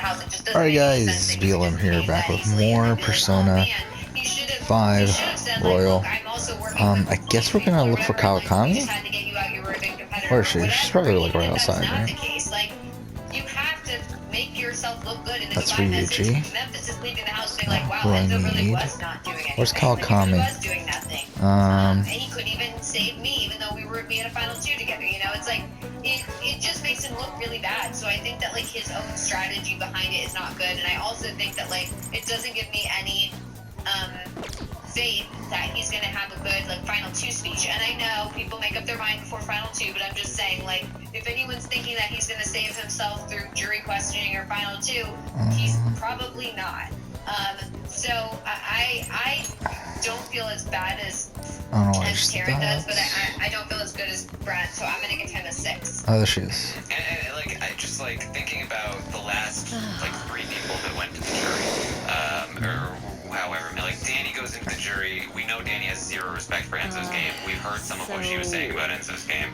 house. It just doesn't Alright make any guys, sense that he's BLM gonna here, say back that with easily and more then be like, Persona oh, man, he should've 5 said, like, Royal. look, I'm also working with I guess we're gonna look for whatever, like, we Kawakami. just had to get you out, you were a big competitor, Where is she? or She's whatever. probably like Even right if outside, that's not right? the case, like, you have to make yourself look good in the That's goodbye message. Ryuji. Memphis is leaving the house being like, wow, Run Enzo really need. was not doing anything. Where's Like, he Kawakami? really was doing nothing. And he couldn't even save me, even though we had a final 2 together, you know? It's like, it just makes him look really bad. So I think that, like, his own strategy behind it is not good. And I also think that, like, it doesn't give me any faith that he's gonna have a good, like, final 2 speech. And I know people make up their mind before final 2, but I'm just saying, like, if anyone's thinking that he's gonna save himself through jury questioning or final 2, he's probably not. So I don't feel as bad as Taryn does, but I don't feel as good as Brad, so I'm gonna give him a 6. Oh, there she is. And like, I just, like, thinking about the last, like, 3 people that went to the jury, or however, like, Danny goes into the jury. We know Danny has 0 respect for Enzo's game. We've heard some of what she was saying about Enzo's game.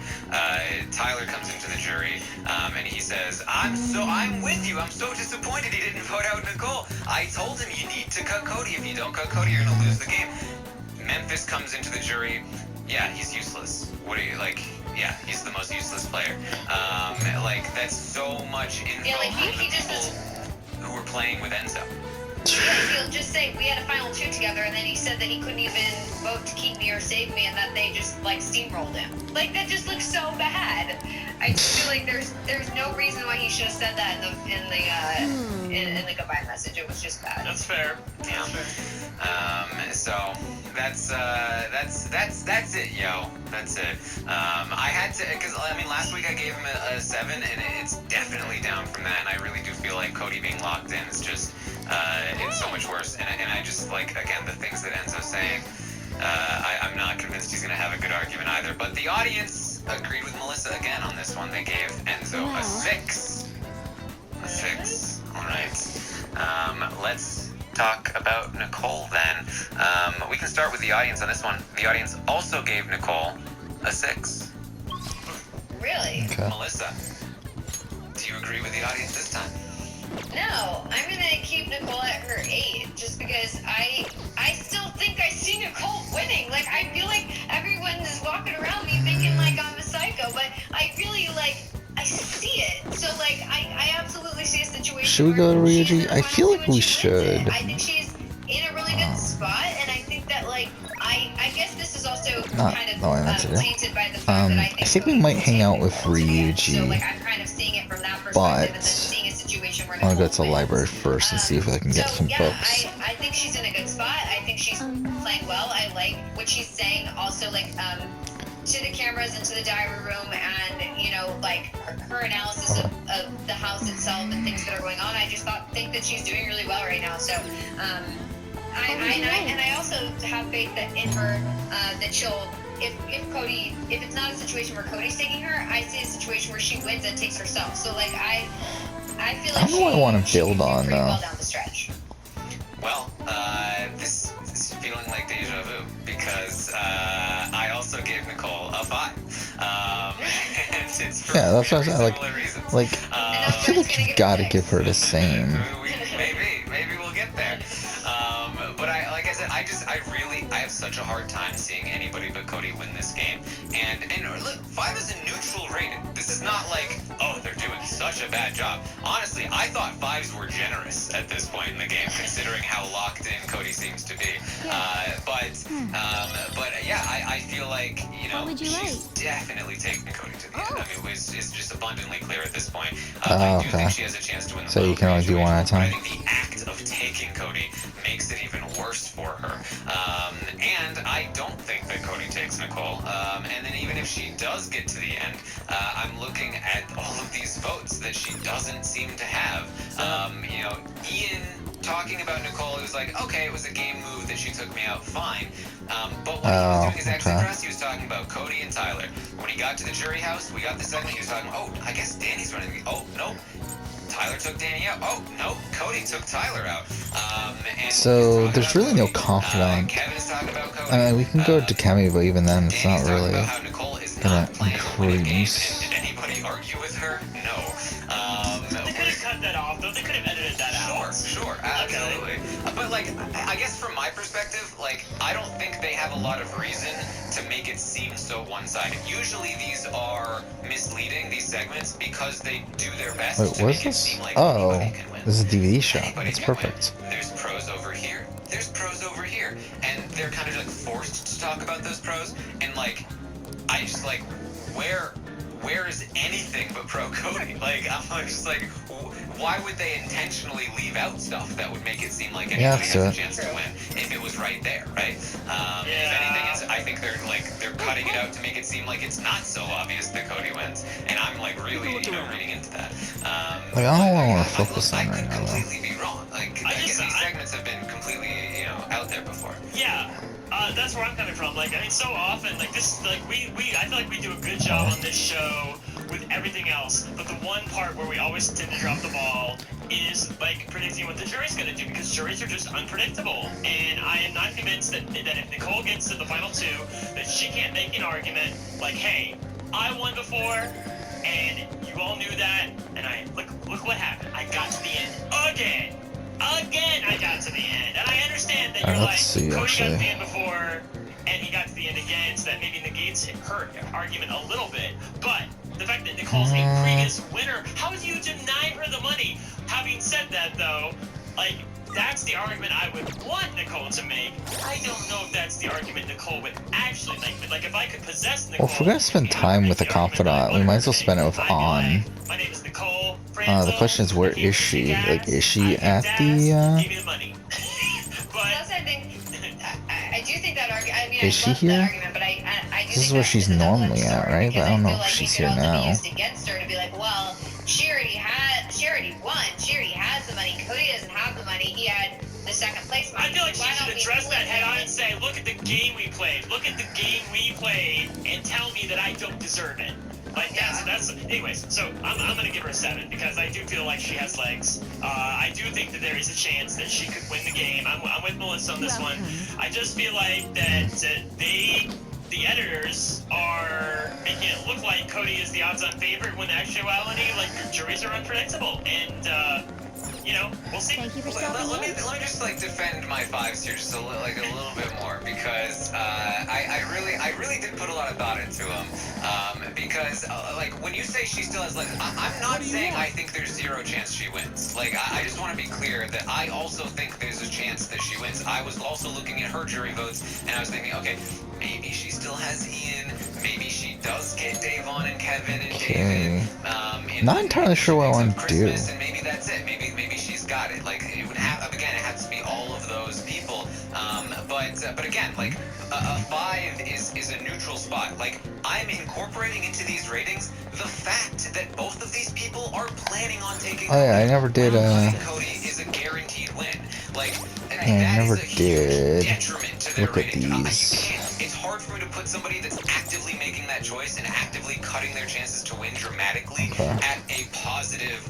Tyler comes into the jury, and he says, I'm with you. I'm so disappointed he didn't vote out Nicole. I told him you need to cut Cody. If you don't cut Cody, you're gonna lose the game. Memphis comes into the jury. Yeah, he's useless. What are you, like, yeah, he's the most useless player. Like, that's so much info from the people who were playing with Enzo. He'll just say, we had a final 2 together, and then he said that he couldn't even vote to keep me or save me, and that they just, like, steamrolled him. Like, that just looks so bad. I just feel like there's no reason why he should have said that in the goodbye message. It was just bad. That's fair. Yeah. So that's it, yo. That's it. I had to, because I mean, last week I gave him a 7, and it's definitely down from that. And I really do feel like Cody being locked in is just it's so much worse. And I just, like, again, the things that Enzo's saying, I'm not convinced he's gonna have a good argument either. But the audience agreed with Melissa again on this one. They gave Enzo a 6. A 6. All right. Let's talk about Nicole then. We can start with the audience on this one. The audience also gave Nicole a 6. Really? Okay. Melissa, do you agree with the audience this time? No, I'm gonna keep Nicole at her 8, just because I still think I see Nicole winning. Like, I feel like everyone is walking around me thinking, like, I'm a psycho, but I really, like, I see it. So, like, I absolutely see a situation. Should we go to where she's in Ryuji? the I feel final like two we and she wins should. it. I think she's in a really good spot, and I think that, like, I guess this is also Not kind of knowing that to do. tainted by the fact that I think we might hang out with Ryuji, so, like, I'm kind of seeing it from that perspective, but and then seeing a situation where I want to go Nicole to the wins. library first and see if I can get some books. I think she's in a good spot. I think she's playing well. I like what she's saying. Also, like, to the cameras and to the diary room, and, you know, like, her analysis of the house itself and things that are going on. I just think that she's doing really well right now. So, I also have faith that in her that she'll. If it's not a situation where Cody's taking her, I see a situation where she wins and takes herself. So, like, I feel like I don't know what I want to build on pretty though. well down the stretch. Well, this is feeling like deja vu, because I also gave Nicole a 5. And it's for Yeah, that's what I very was like. similar reasons. Like, I feel like you gotta give her the same. Maybe we'll get there. But like I said, I have such a hard time seeing anybody but Cody win this game. And look, 5 is a neutral rating. This is not like, oh, they're doing such a bad job. Honestly, I thought 5s were generous at this point in the game, considering how locked in Cody seems to be. But yeah, I feel like, you know, she's definitely taking Cody to the end. I mean, it's just abundantly clear at this point. I do think she has a chance to win the So you can only do one at a time. I think the act of taking Cody makes it even worse for her. And I don't think that Cody takes Nicole. And then even if she does get to the end, I'm looking at all of these votes that she doesn't seem to have. You know, Ian talking about Nicole, it was like, okay, it was a game move that she took me out, fine. But when he was doing his exit press, he was talking about Cody and Tyler. When he got to the jury house, we got the segment, he was talking about, oh, I guess Danny's running the, oh, no. Tyler took Danny out. Oh, no, Cody took Tyler out. And so there's really no confidant. Kevin's talking about Cody. I mean, we can go to Kemi, but even then, it's not really about how Nicole is gonna not playing a winning game. increase. Did anybody argue with her? No. They could have cut that off, though. They could have edited before. Absolutely. But like, I guess from my perspective, like, I don't think they have a lot of reason to make it seem so one-sided. Usually these are misleading, these segments, because they do their best Wait, to what make is it this? seem like Oh, anybody can win. this is a DVD shot. Anybody That's can perfect. win. There's pros over here. There's pros over here, and they're kind of like forced to talk about those pros. And like, I just like, where is anything but pro Cody? Like, I'm just like, why would they intentionally leave out stuff that would make it seem like anybody has a chance to win if it was right there, right? If anything, I think they're cutting it out to make it seem like it's not so obvious that Cody wins, and I'm like really reading into that. Like, I don't want to focus on I right could now, though. completely be wrong. Like, these segments have been completely out there before. Yeah. That's where I'm coming from. Like, I mean, so often, like, this, like, I feel like we do a good job on this show with everything else, but the one part where we always tend to drop the ball is, like, predicting what the jury's gonna do, because juries are just unpredictable, and I am not convinced that if Nicole gets to the final two, that she can't make an argument, like, hey, I won before, and you all knew that, and look what happened. I got to the end again I got to the end, and I understand that you're like, Cody got to the end before, and he got to the end again, so that maybe negates her argument a little bit, but the fact that Nicole's a previous winner, how do you deny her the money? Having said that, though, like, that's the argument I would want Nicole to make. I don't know if that's the argument Nicole would actually make, but like, if I could possess Nicole... Well, if we're gonna spend time with a confidant, we might as well spend it with On. My name is Nicole. The question is, where is she? Like, is she at the, Give me the money. Plus, I think I do think that argument. I mean, Is she here? that argument, but I do This think is where that she's is a double-edged normally at, sword, right? But because I don't know feel if like she's it here could also be now. used against her to be like, well, she already won. She already has the money. Cody doesn't have the money. He had the second place money. I feel like she Why should don't we address split that head on it? and say, look at the game we played. Look at the game we played, and tell me that I don't deserve it. Like, that's anyways, so I'm gonna give her a 7, because I do feel like she has legs. I do think that there is a chance that she could win the game. I'm with Melissa on this one. I just feel like that the editors are making it look like Cody is the odds-on favorite, when in actuality, like, your juries are unpredictable, and we'll see. Thank you for Let stopping me in. just like defend my 5s here just a little bit more, because I really did put a lot of thought into them, because like, when you say she still has legs, I'm not saying I think there's 0 chance she wins. Like, I just want to be clear that I also think there's a chance that she wins. I was also looking at her jury votes, and I was thinking, okay, maybe she still has Ian, maybe she does get Davon and Kevin and David. Not entirely sure what I want to do. And maybe that's it. Maybe she's got it. Like, it would have, again, it has to be all of those people. But again, like, a 5 is a neutral spot. Like, I'm incorporating into these ratings the fact that both of these people are planning on taking. Oh yeah, I never did. Cody is a guaranteed win. Like, I that never is a huge did detriment to their look at rating. these. It's hard for me to put somebody that's actively making that choice and actively cutting their chances to win dramatically at a positive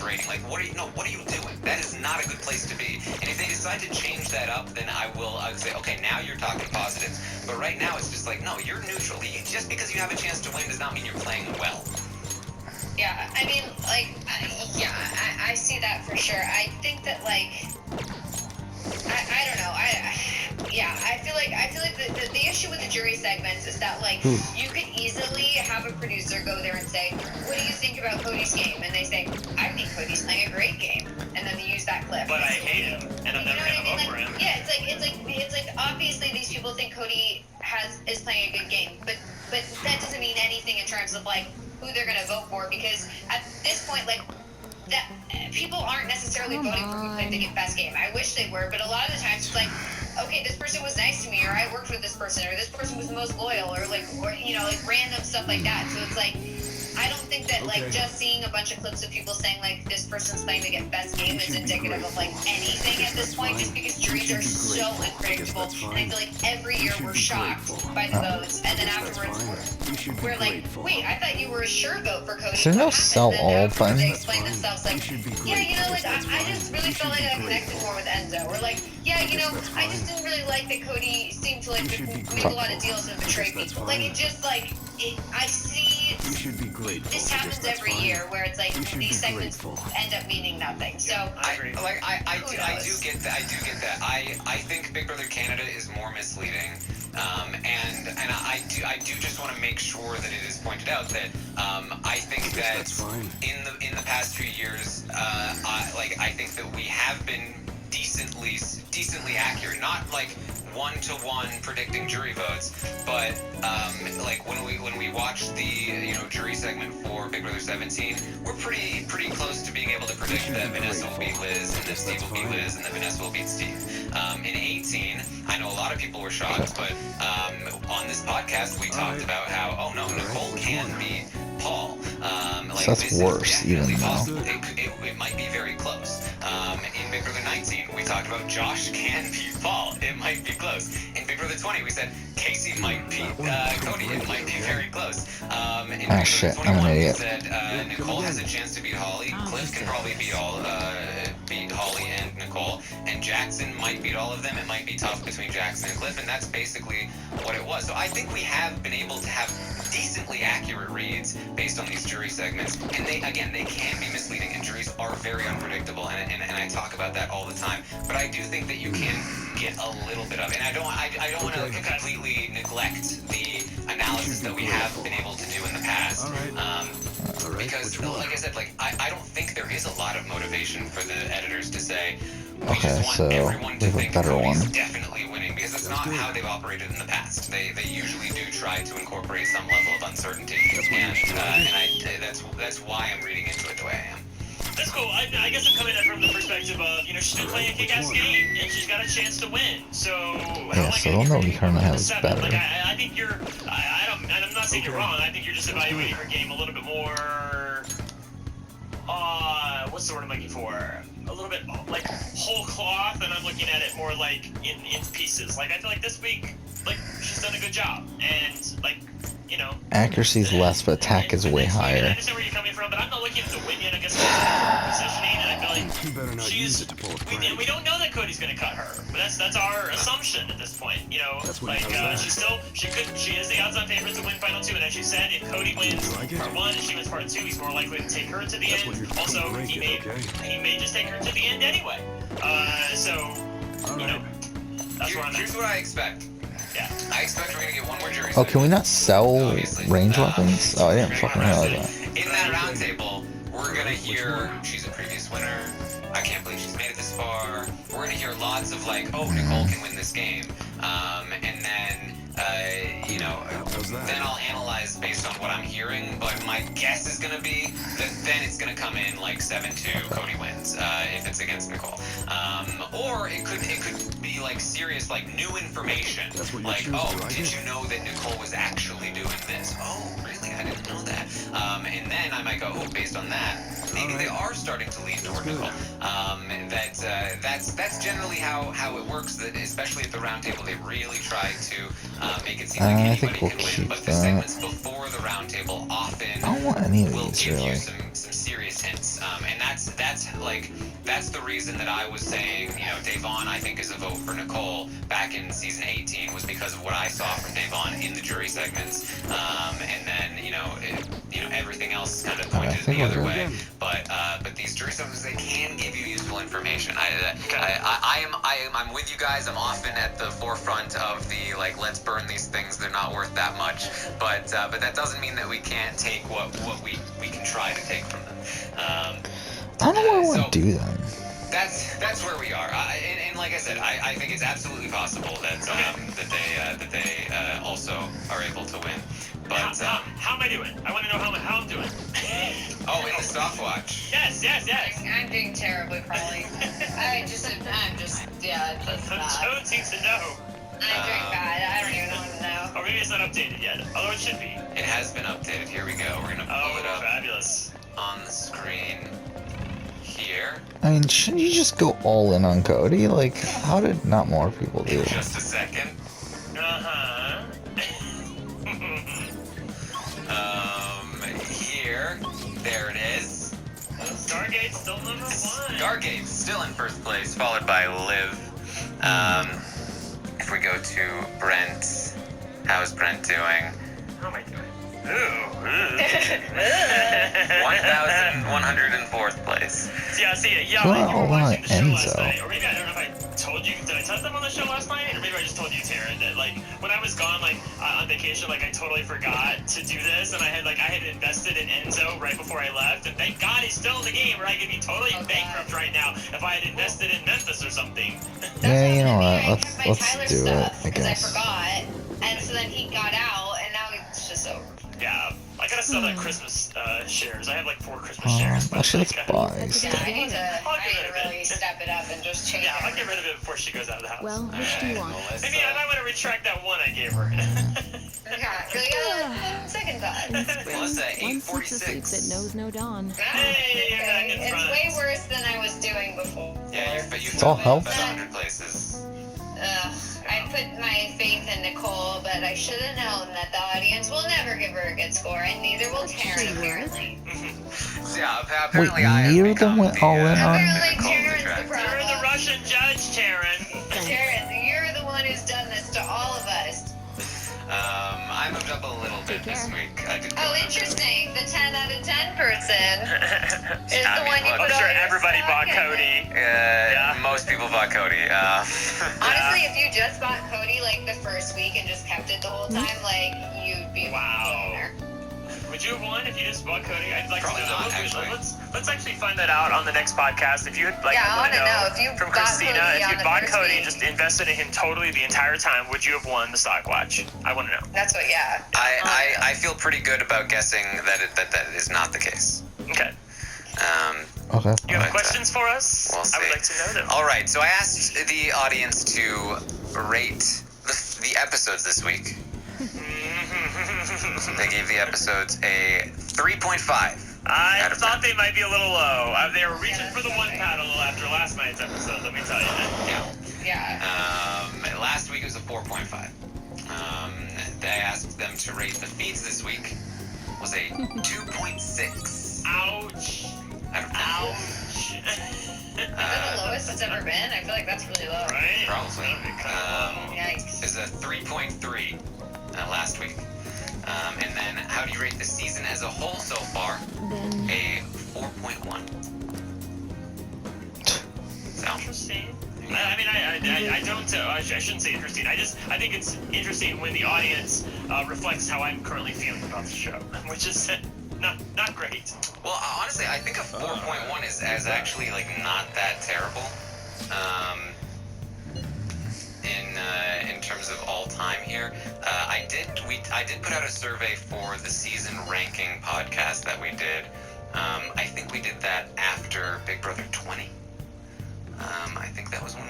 rating. Like, what are you doing? That is not a good place to be. And if they decide to change that up, then I would say, okay, now you're talking positives. But right now, it's just like, no, you're neutral. Just because you have a chance to win does not mean you're playing well. Yeah, I mean, like, I see that for sure. I think that, like, I don't know. I feel like the issue with the jury segments is that, like, you could easily have a producer go there and say, what do you think about Cody's game? And they say, I think Cody's playing a great game. And then they use that clip. But I hate him, and I'm never gonna vote for him. Yeah, it's like obviously these people think Cody is playing a good game, but that doesn't mean anything in terms of, like, who they're gonna vote for, because at this point, like, that people aren't necessarily voting for who played the best game. I wish they were, but a lot of the times it's like, okay, this person was nice to me, or I worked with this person, or this person was the most loyal, or like random stuff like that. So it's like, I don't think that like just seeing a bunch of clips of people saying like this person's playing to get best game is indicative of like anything at this point, just because juries are so unpredictable. And I feel like every year we're shocked by the votes, and then afterwards we're like, wait, I thought you were a sure vote for Cody. Is there no What happened? sell Then all afterwards button? They explain themselves like, yeah, like I just really felt like I connected more with Enzo, or like, yeah, I just didn't really like that Cody seemed to like make a lot of deals and betray people. Like, it just like I see this should be grateful. this happens every year where it's like You should these be segments grateful. end up meaning nothing. So I agree. I Who do knows? get that. I do get that. I think Big Brother Canada is more misleading. And I do just want to make sure that it is pointed out that I think that That's fine. in the past few years, I think that we have been decently accurate, not like one-to-one predicting jury votes, but like when we watched the jury segment for Big Brother 17, we're pretty close to being able to predict that Vanessa will beat Liz and that Steve will beat Liz and that Vanessa will beat Steve. In 18, I know a lot of people were shocked, but on this podcast we talked about how Nicole can beat Paul. So that's this worse, is definitely even though- possible. It might be very close. In Big Brother 19, we talked about Josh can beat Paul. It might be close. In Big Brother 20, we said Casey might beat Cody. It might be very close. In Big Brother shit, I'm 21, an we idiot. said Nicole has a chance to beat Holly. Cliff can probably beat Holly and Nicole. And Jackson might beat all of them. It might be tough between Jackson and Cliff, and that's basically what it was. So I think we have been able to have decently accurate reads based on these jury segments, and they can be misleading, and juries are very unpredictable, and I talk about that all the time. But I do think that you can get a little bit of it, and I don't want to completely neglect the analysis that we have been able to do in the past. All right. Because, like I said, I don't think there is a lot of motivation for the editors to say, we Okay, just want so everyone to we have a think better Cody's one. definitely winning, because that's not how they've operated in the past. They usually do try to incorporate some level of uncertainty, and that's why I'm reading into it the way I am. That's cool. I guess I'm coming at it from the perspective of, she's been playing a kick-ass game, and she's got a chance to win. So, Yeah, so they'll know he currently has 7. better. Like, I think you're, and I'm not saying you're wrong, I think you're just evaluating her game a little bit more, what's the word I'm looking for? A little bit, like, whole cloth, and I'm looking at it more like in pieces. Like, I feel like this week, like, she's done a good job, and, like, Accuracy's less, but attack is way I higher. understand where you're coming from, but I'm not looking at the win yet. I guess it's positioning, and I feel like You better not use she's. it to pull a And prank. we don't know that Cody's going to cut her, but that's our assumption at this point. That's what Like he does. she is the odds-on favorite to win final 2, and as you said, if Cody wins You like it? part 1 and she wins part 2, he's more likely to take her to the That's what end. you're Also, gonna rank he it, he may just take her to the end anyway. So All right. that's where I'm Here's at. what I expect. Yeah. I expect we're gonna get one more jury. Oh, can we not sell Obviously. range weapons? Oh, I didn't fucking realize that. In that roundtable, we're gonna hear she's a previous winner. I can't believe she's made it this far. We're gonna hear lots of like, oh, Nicole can win this game, and then How's that? then I'll analyze based on what I'm hearing. But my guess is gonna be that then it's gonna come in like 7-2, Cody wins if it's against Nicole, or it could be like serious like new information, That's what you're like choosing, oh, right? did you know that Nicole was actually doing this? Oh, really? I didn't know that. And then I might go, oh, based on that, maybe they are starting to lean toward Nicole. That's generally how it works. That especially at the round table, they really try to make it seem like I anybody think we'll can win. keep But the that. segments before the round table often I don't want any of will these, give really. you some serious hints. And that's the reason that I was saying, Davon, I think, is a vote for Nicole back in season 18 was because of what I saw from Davon in the jury segments. And then, everything else kind of Alright, I pointed think the we're other good. way. But these jury segments, they can give you useful information. I'm with you guys. I'm often at the forefront of the like, let's burn these things. They're not worth that much. But that doesn't mean that we can't take what we can try to take from them. I don't know what I want So- to do then. That's where we are. And like I said, I think it's absolutely possible that they also are able to win. But How am I doing? I want to know how I'm doing. in the stopwatch. Yes. I'm doing terribly, probably. I'm just, yeah, it doesn't I'm matter. jonesing to know. I'm doing bad. I don't even want to know. Or maybe it's not updated yet. Although it should be. It has been updated. Here we go. We're gonna pull it Oh, up fabulous. on the screen here. I mean, shouldn't you just go all in on Cody? Like, how did not more people do In it? just a second. Uh-huh. Here. There it is. Stargate's still number 1. Stargate's still in first place, followed by Liv. If we go to Brent, how's Brent doing? How am I doing? Ooh. 1,104th place. Yeah, see, yeah, Well, like, you were watching the show last Enzo. night, or maybe I don't know if I told you. Did I tell them on the show last night, or maybe I just told you, Taryn, that like when I was gone, like on vacation, like I totally forgot to do this, and I had invested in Enzo right before I left, and thank God he's still in the game, or I could be totally bankrupt right now if I had invested in Memphis or something. Yeah, you know I what? kept my Let's Tyler do it, stuff I because I guess. forgot, and so then he got out, and now it's just over. Yeah, I gotta sell that Christmas shares. I have like 4 Christmas shares. Well, shit, let's like, buy Yeah, stuff. I need to I'll get rid of it. really step it up and just change Yeah, I'll it. get rid of it before she goes out of the house. Well, which do you want? Maybe I might want to retract that one I gave her. Second thought. Melissa, One sleeps a sleep 846. that knows no dawn. Hey, you're back in It's front. way worse than I was doing before. Yeah, you It's all fell helps. 100 places. I put my faith in Nicole, but I should have known that the audience will never give her a good score, and neither will Taryn, apparently. So, yeah, Wait, apparently I have neither of them become went the, all in on? Apparently Nicole Taryn's the detractor. problem. You're the Russian judge, Taryn. Taryn, you're the one who's done this to all of us. I moved up a little bit this week. I did Oh, interesting. The 10 out of 10 person is I the mean, one you look, put I'm sure all your everybody stock bought in. Cody. Most people bought Cody. Honestly, if you just bought Cody like the first week and just kept it the whole time, like you'd be Wow. a winner. Would you have won if you just bought Cody? I'd like Probably to know. not, actually. Let's actually find that out on the next podcast. If you had, like, Yeah, I wanna wanna know if you from bought Christina, Cody if on you the bought first Cody week. and just invested in him totally the entire time, would you have won the stock watch? I want to know. That's what, yeah. I feel pretty good about guessing that that is not the case. Okay. Okay. You have But, questions for us? we'll I would see. like to know them. All right, so I asked the audience to rate the episodes this week. They gave the episodes a 3.5. I Out of thought they might be a little low. They were reaching for the one paddle after last night's episode, let me tell you. Yeah. Yeah. Last week it was a 4.5. I asked them to rate the feeds this week. Was a 2.6 Ouch. out of 10. Ouch. Is that the lowest it's ever been? I feel like that's really low. Right? Probably. That'd be kind of low. Yikes. Is a 3.3 last week. And then how do you rate the season as a whole so far? Then A 4.1. So, Interesting. I mean, I don't. I shouldn't say interesting. I think it's interesting when the audience reflects how I'm currently feeling about the show, which is not great. well, honestly, I think a 4.1 is actually like not that terrible. In terms of all time here, I did put out a survey for the season ranking podcast that we did. I think we did that after Big Brother 20. I think that was when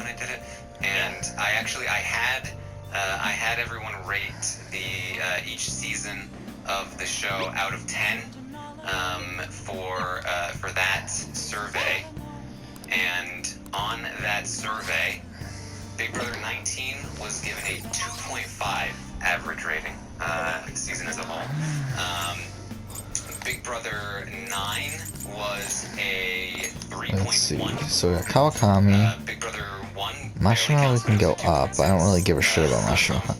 I did it, and I had everyone rate the each season of the show out of 10 for that survey, and on that survey, Big Brother 19 was given a 2.5 average rating, season as a whole. Big Brother 9 was a 3.1. let's see. So we got Kawakami. Big Brother 1. Mashima can go up. I don't really give a shit about Mashima.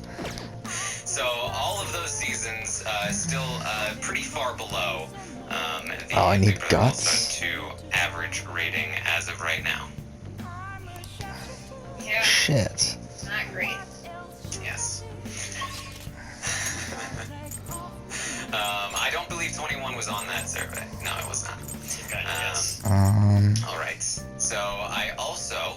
So all of those seasons still pretty far below the Oh, I need Big Brother guts. All-Star 2 average rating as of right now. Yeah. Shit. Not great. Yes. I don't believe 21 was on that survey. No, it was not. Okay, yes. All right. So I also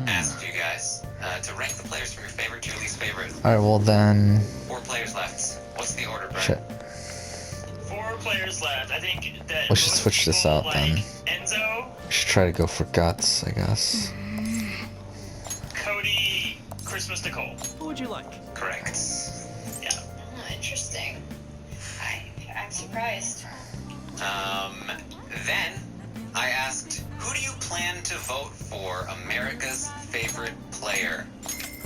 asked you guys to rank the players from your favorite to your least favorite. Alright, well then. 4 players left. What's the order, Brian? Shit. 4 players left. I think that We should most switch this people out like then. Enzo, We should try to go for guts, I guess. Cody, Christmas Nicole. Who would you like? Correct. Yeah. Oh, interesting. I'm surprised. Then I asked, who do you plan to vote for America's favorite player?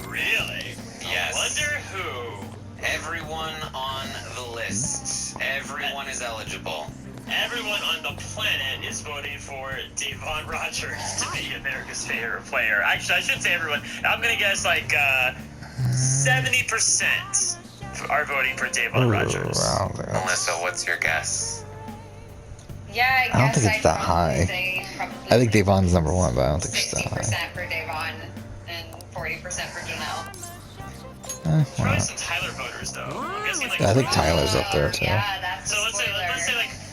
Really? Yes. I wonder who. Everyone on the list. Everyone is eligible. Everyone on the planet is voting for Devon Rogers to be America's favorite player. Actually, I shouldn't say everyone. I'm gonna guess like 70% are voting for Davon Rogers. I don't think that's- Melissa, what's your guess? Yeah, I don't guess think it's that I'd probably high. say probably I think Davon's number one, but I don't think it's that 60% high. for Davon and 40% for Janelle. Probably Well, some Tyler voters though. I'm guessing like. yeah, I think Tyler's up there too. Yeah, that's So a let's say spoiler.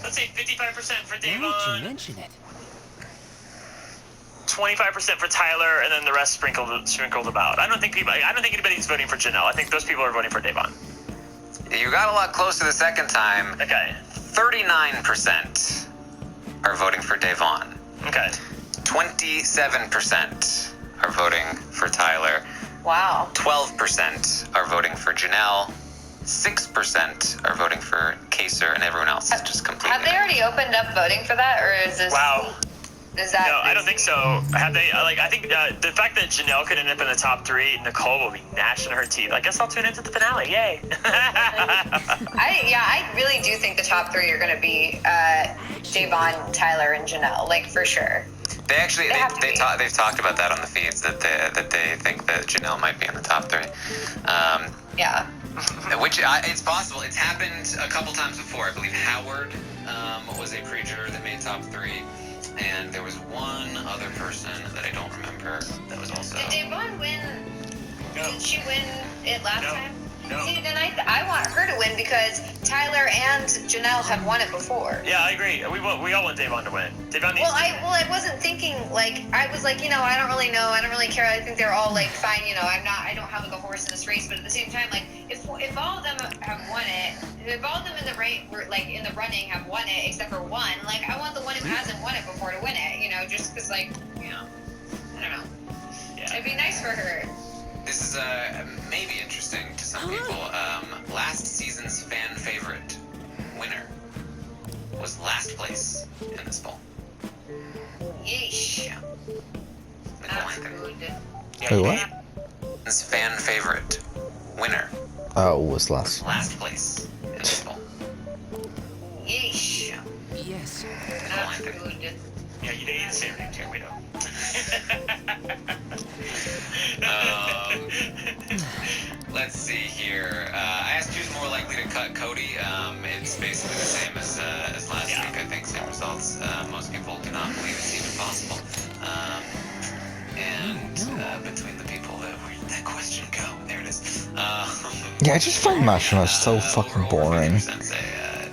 let's say 55% for Now that you Davon, mention it. 25% for Tyler, and then the rest sprinkled about. I don't think anybody's voting for Janelle. I think those people are voting for Davon. You got a lot closer the second time. Okay. 39% are voting for Davon. Okay. 27% are voting for Tyler. Wow. 12% are voting for Janelle. 6% are voting for Kaser, and everyone else is just completely. Have they already opened up voting for that, or is this? Wow. Is that? No, I don't think so. Have they? I think the fact that Janelle could end up in the top 3, Nicole will be gnashing her teeth. I guess I'll tune into the finale. Yay! I really do think the top 3 are going to be Davon, Tyler, and Janelle, like for sure. They actually They have to be. they've talked about that on the feeds that they think that Janelle might be in the top 3. Yeah. Which it's possible. It's happened a couple times before. I believe Howard was a pre-juror that made top 3, and there was one other person that I don't remember that was also. Did Davon win? No. Did she win it last No. time? No. See, then I want her to win because Tyler and Janelle have won it before. Yeah, I agree. We all want Davon to win. Davon needs Well, I wasn't thinking like I was like, you know, I don't really know, I don't really care. I think they're all like fine, you know. I don't have like a horse in this race, but at the same time, like if all of them have won it, if all of them in the in the running have won it except for one, like I want the one who hasn't won it before to win it, you know, just because like, you know, I don't know. Yeah. It'd be nice for her. This is maybe interesting to some people. Last season's fan favorite winner was last place in this poll. Yeesh. Yeah. Nicole That's Hankin. good. Wait, what? This fan favorite winner Oh, it was last. last place in this poll. Yeesh. Yeah. Yes. Nicole That's Hankin. good. Yeah, you didn't say anything, Tim. We know. Let's see here. I asked who's more likely to cut Cody. It's basically the same as last Yeah. week. I think same results. Most people do not believe it's even possible. Between the people where did that question go? There it is. Yeah, I just find Machinima so fucking boring. Say,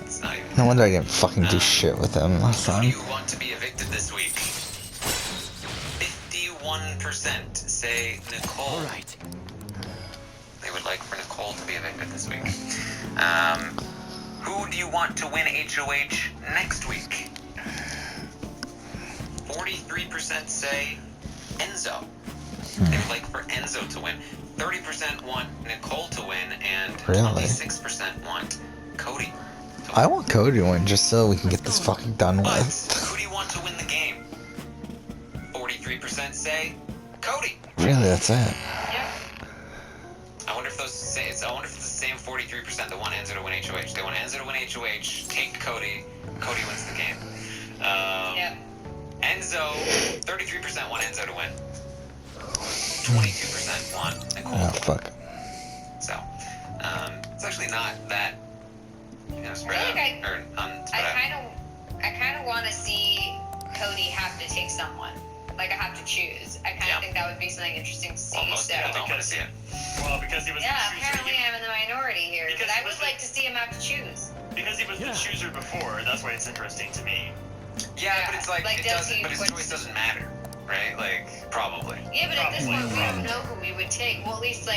it's not even. No wonder I didn't fucking do shit with him last Who do time. you want to be evicted this week? 51% say Nicole. All right. They would like for Nicole to be evicted this week. Who do you want to win HOH next week? 43% say Enzo. They would like for Enzo to win. 30% want Nicole to win, and Really? 26% want Cody to win. I want Cody to win just so we can get this fucking done But with. who do you want to win the game? 43% say Cody. Really, that's it. Yeah. I wonder if it's the same 43% that want Enzo to win HOH. They want Enzo to win HOH, take Cody, Cody wins the game. Yeah. Enzo, 33% want Enzo to win. 22% want Nicole Oh, to win. fuck. So, it's actually not that, spread out. I Or unspread out. I kind of want to see Cody have to take someone. Like I have to choose. I kind of Yeah. think that would be something interesting to see. Well, most So. people don't want to see it. Well, because he was Yeah, the chooser. apparently I'm in the minority here, Because but I he was would like to see him have to choose. Because he was the chooser before, that's why it's interesting to me. Yeah, but it's like, Like, it does doesn't, he- but his what- choice doesn't matter, right? Like, probably. Yeah, but at this Probably. point we don't know who we would take. Well, at least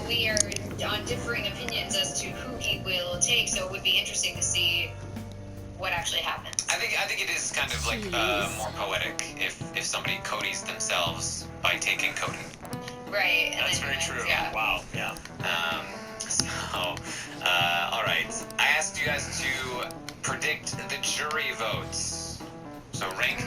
we are on differing opinions as to who he will take. So it would be interesting to see what actually happens. I think it is kind of like more poetic if somebody Cody's themselves by taking Cody. Right. And That's then very it's- true. Yeah. Wow, yeah. All right. I asked you guys to predict the jury votes. So rank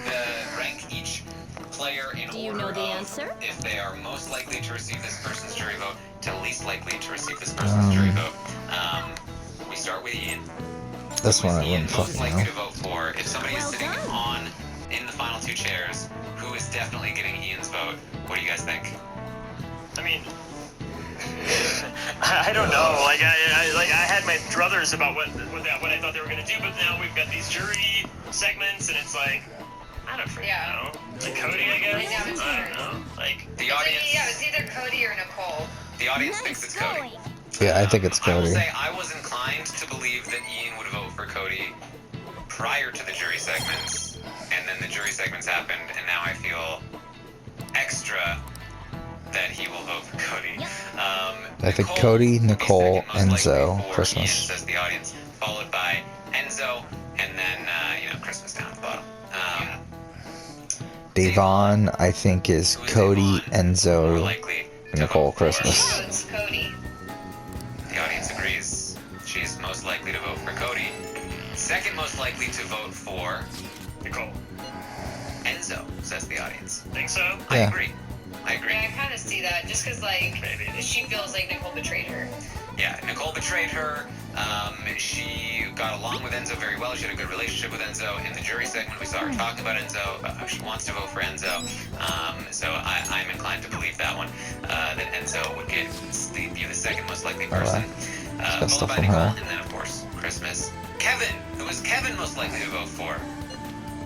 each player in Do you order know the of answer? if they are most likely to receive this person's jury vote to least likely to receive this person's jury vote. We start with Ian. This one I Who is Ian wouldn't most fucking likely know. to vote for? If somebody is Well sitting done. in the final 2 chairs, who is definitely getting Ian's vote? What do you guys think? I mean, I don't know. Like I had my druthers about what I thought they were gonna do, but now we've got these jury segments, and it's like I don't freaking know. Like Cody, I guess. Yeah, it's I weird. don't know. Like The audience, It's either Cody or Nicole. the audience thinks it's Cody. Yeah, I think it's I will Cody. say I was inclined to believe that Ian would vote for Cody prior to the jury segments, and then the jury segments happened, and now I feel extra that he will vote for Cody. I think Nicole Cody, would be Nicole, second most likely Enzo, for Christmas. Ian, says the audience, followed by Enzo, and then Christmas down at the bottom. Devon, I think, is Who is Cody, Devon? More Enzo, likely to Nicole, vote for. Christmas. So it's Cody. The audience agrees. She's most likely to vote for Cody. Second most likely to vote for Nicole. Enzo, says the audience. Think so? I Yeah. agree. I agree. Yeah, I kind of see that, just because, like, Maybe. she feels like Nicole betrayed her. Yeah, Nicole betrayed her. She got along with Enzo very well. She had a good relationship with Enzo. In the jury segment, we saw her talk about Enzo, about how she wants to vote for Enzo. So I'm inclined to believe that one, that Enzo would be the second most likely person. got Followed stuff by from Nicole, her. and then, of course, Christmas. Kevin, who is Kevin most likely to vote for?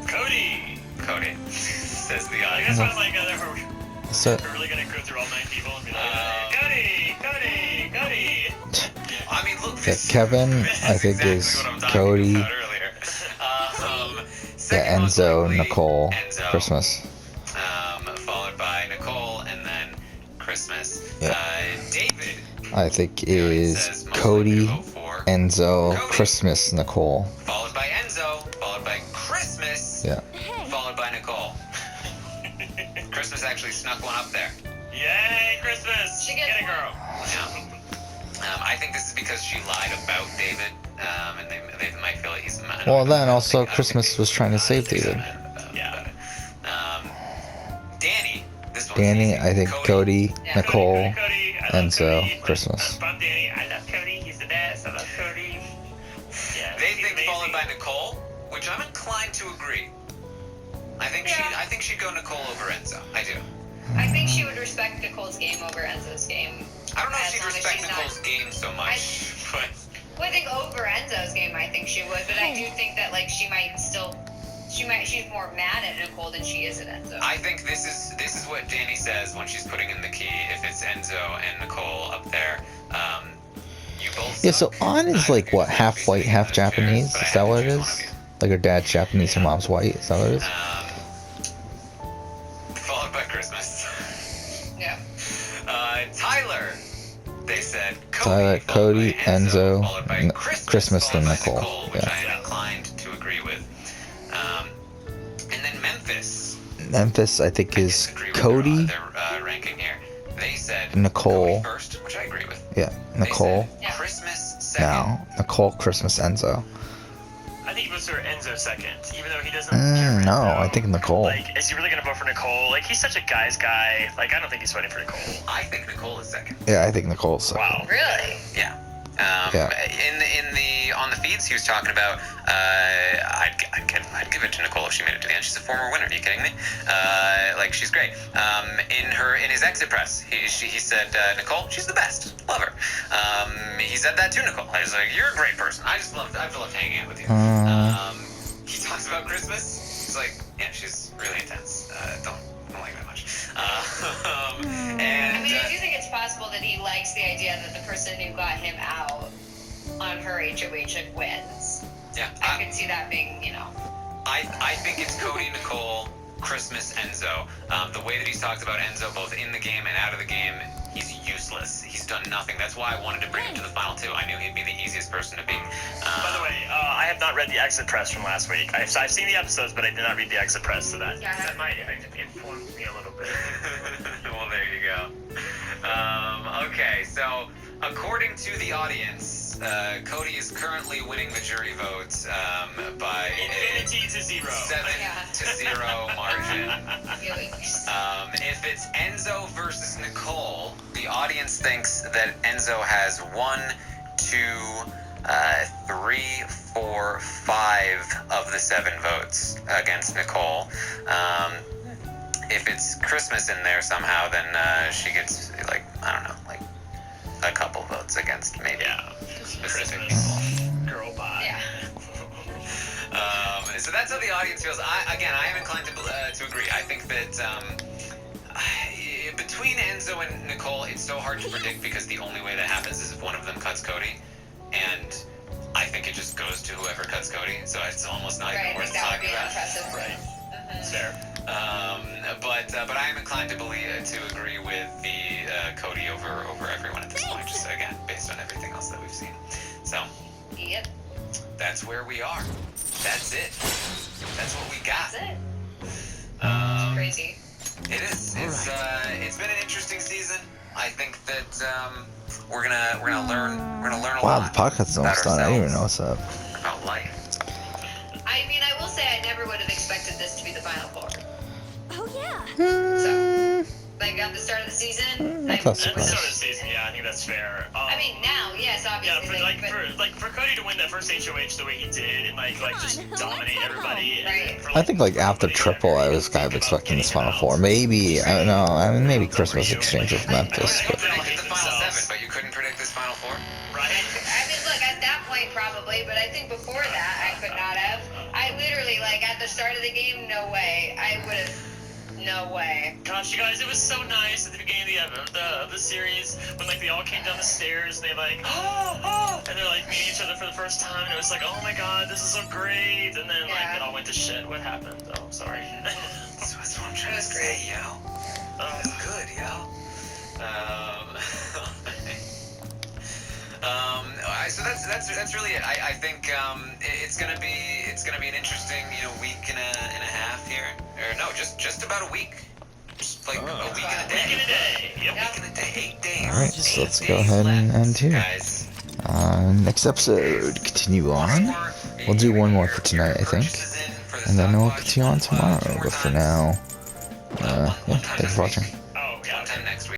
Cody. Cody, says the I audience. guess I'm like, So, we're really gonna go through all 9 people and be like, Cody. I mean, look, yeah, this, Kevin, this I think, exactly is what I'm talking Cody. about earlier. Yeah, Second most Enzo, likely, Nicole, Enzo, Christmas. Followed by Nicole, and then Christmas. Yeah. David I think the audience is says most likely to Cody, vote for, Enzo, Cody. Christmas, Nicole. followed by Enzo, followed by Christmas, Yeah. followed by Nicole. Christmas actually snuck one up there. Yay, Christmas! She gets Get a one. girl. Yeah. I think this is because she lied about David, and they might feel that he's. Well, then also Christmas was trying to save David. Yeah. Danny. This one's Danny, easy. I think Cody, Yeah. Nicole, Cody, I love Enzo, Cody. Christmas. If I'm Danny, I love Cody. He's the best. I love Cody. Yeah, They he's think amazing. followed by Nicole, which I'm inclined to agree. I think she'd go Nicole over Enzo. I do. I think she would respect Nicole's game over Enzo's game. I don't know if As she'd long as respect she's not- Nicole's game so much, but Well, I think over Enzo's game, I think she would, but I do think that, like, she's more mad at Nicole than she is at Enzo. I think this is what Danny says when she's putting in the key. If it's Enzo and Nicole up there, you both. Yeah, so suck. An is I like think what, it's half white, half basically Japanese? but I Is have that to what it choose one is? of you. Like her dad's Japanese, her mom's white? Is that what it is? Followed by Christmas. Yeah. Tyler. They said Cody, Tyler, followed Cody, by Enzo, followed by and Christmas, then followed by Nicole. which Yeah. I am inclined to agree with. And then Memphis. Memphis, I think, I is disagree with Cody, their ranking here. They said Nicole. Cody first, which I agree with. yeah, Nicole. They said Yeah. Christmas second. Now, Nicole, Christmas, Enzo. I think he votes for Enzo second, even though he doesn't. No, I think Nicole. Like, is he really gonna vote for Nicole? Like, he's such a guy's guy. Like, I don't think he's voting for Nicole. I think Nicole is second. Yeah, I think Nicole's second. Wow. Really? Yeah. Yeah. On the feeds, he was talking about. I'd give it to Nicole if she made it to the end. She's a former winner. Are you kidding me? Like she's great. In his exit press, he said Nicole, she's the best. Love her. He said that to Nicole. I was like, you're a great person. I've loved hanging out with you. He talks about Christmas. He's like, yeah, she's really intense. Don't like that much. I mean, I do think it's possible that he likes the idea that the person who got him out on her HOH wins. yeah, I could see that being, I think it's Cody, Nicole, Christmas, Enzo. The way that he's talked about Enzo, both in the game and out of the game, he's useless. He's done nothing. That's why I wanted to bring him to the final two. I knew he'd be the easiest person to beat. By the way, I have not read the exit press from last week. I've seen the episodes, but I did not read the exit press, so that might inform me a little bit. Well, there you go. Okay, so according to the audience, Cody is currently winning the jury vote by Infinity to 0. 7-0 margin. If it's Enzo versus Nicole, the audience thinks that Enzo has 1, 2, 3, 4, 5 of the 7 votes against Nicole. If it's Christmas in there somehow, then she gets, like, I don't know, like a couple votes. against maybe Yeah. specific Christmas. people. Girl, bye. Yeah. So that's how the audience feels. I am inclined to agree. I think that between Enzo and Nicole, it's so hard to predict because the only way that happens is if one of them cuts Cody, and I think it just goes to whoever cuts Cody. So it's almost not Right, even I worth think that would talking be about. impressive. Right. Mhm. It's fair. But I am inclined to agree with the Cody over everyone at this point. Just again, based on everything else that we've seen. So Yep, that's where we are. That's it. That's what we got. that's it. Um, Crazy. It is. It's been an interesting season. I think that we're gonna learn a Wow, lot. the podcast's almost about done. I didn't even know ourselves, what's up. about life. I mean, I will say I never would have expected this to be the final four. Oh yeah. So, like at the start of the season, That's I, not At the surprising. start of the season, yeah, I think that's fair. I mean, now, yes, Yeah, obviously. for Cody to win that first HOH the way he did and like just Come on, dominate let's go. everybody. And Right. for, I think like after triple, I was kind of expecting this final four. Maybe I don't know. I mean, maybe Christmas exchange with Memphis, You but predicted the final seven, but you couldn't predict this final four. Right. I mean, look, at that point probably, but I think before that I could not have. I literally, like, at the start of the game, no way. I would have, no way. Gosh, you guys, it was so nice at the beginning of the series when like they all came down the stairs and they like and they're like meeting each other for the first time and it was like, oh my god, this is so great, and then like Yeah. it all went to shit. What happened? Oh, sorry. That's what I'm trying to That's say, yo. Oh. That's good, yo. So that's really it. I think it's gonna be an interesting week and a half here, or no, just about a week, just like a week and a Week in day. a day. Yep. Week and a day, 8 days. All right, so 8 let's go days ahead and left, end here. guys. Next episode, continue on. We'll do one more for tonight, I think, and then we'll continue on tomorrow. But for now, yeah, thanks for watching.